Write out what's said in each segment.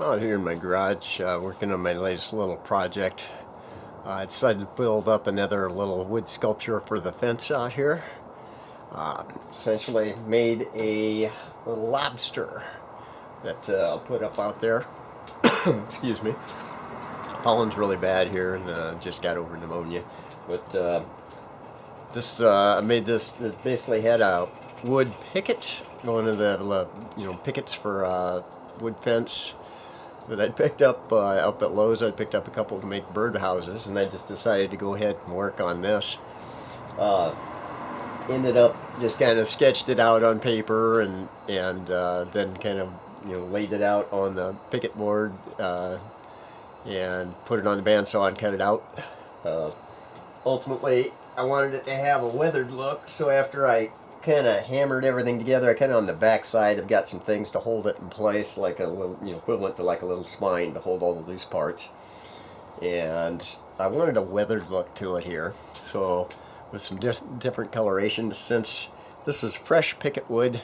Out here in my garage, working on my latest little project. I decided to build up another little wood sculpture for the fence out here. Essentially made a lobster that I'll put up out there. Excuse me. Pollen's really bad here, and just got over pneumonia. But I made this. It basically had a wood picket, one of the pickets for wood fence that I'd picked up up at Lowe's. I'd picked up a couple to make bird houses, and I just decided to go ahead and work on this. Ended up just kind of sketched it out on paper, and then kind of laid it out on the picket board and put it on the bandsaw and cut it out. Ultimately, I wanted it to have a weathered look, so after I kind of hammered everything together, I kind of on the back side I've got some things to hold it in place, like a little, equivalent to like a little spine to hold all the loose parts. And I wanted a weathered look to it here, so with some different colorations. Since this was fresh picket wood,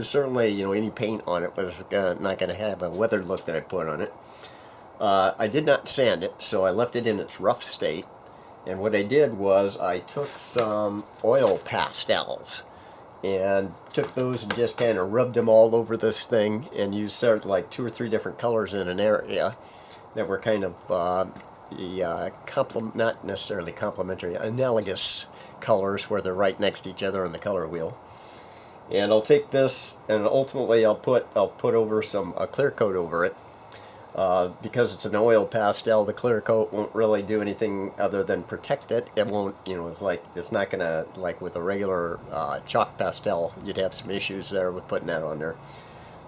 certainly any paint on it was not going to have a weathered look that I put on it. I did not sand it, so I left it in its rough state. And what I did was I took some oil pastels and took those and just kind of rubbed them all over this thing, and used sort of like 2 or 3 different colors in an area that were kind of not necessarily complementary, analogous colors where they're right next to each other on the color wheel. And I'll take this and ultimately I'll put over a clear coat over it. Because it's an oil pastel, the clear coat won't really do anything other than protect it. It won't, it's not gonna, like with a regular chalk pastel, you'd have some issues there with putting that on there.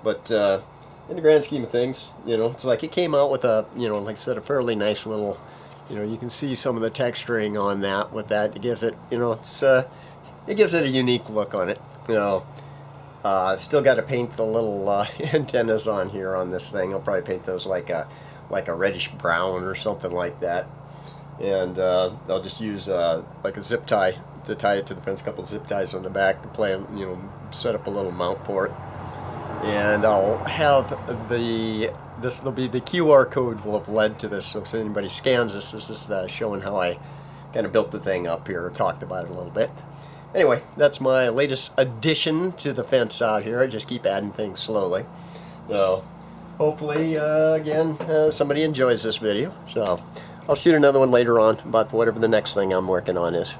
But in the grand scheme of things, it's like it came out with a, like I said, a fairly nice little, you can see some of the texturing on that with that. It gives it, it gives it a unique look on it. Still got to paint the little antennas on here on this thing. I'll probably paint those like a reddish brown or something like that. And I'll just use like a zip tie to tie it to the fence. A couple of zip ties on the back to set up a little mount for it. And I'll have this will be the QR code will have led to this. So if anybody scans this, this is showing how I kind of built the thing up here, or talked about it a little bit. Anyway, that's my latest addition to the fence out here. I just keep adding things slowly. So, hopefully, again, somebody enjoys this video. So, I'll shoot another one later on about whatever the next thing I'm working on is.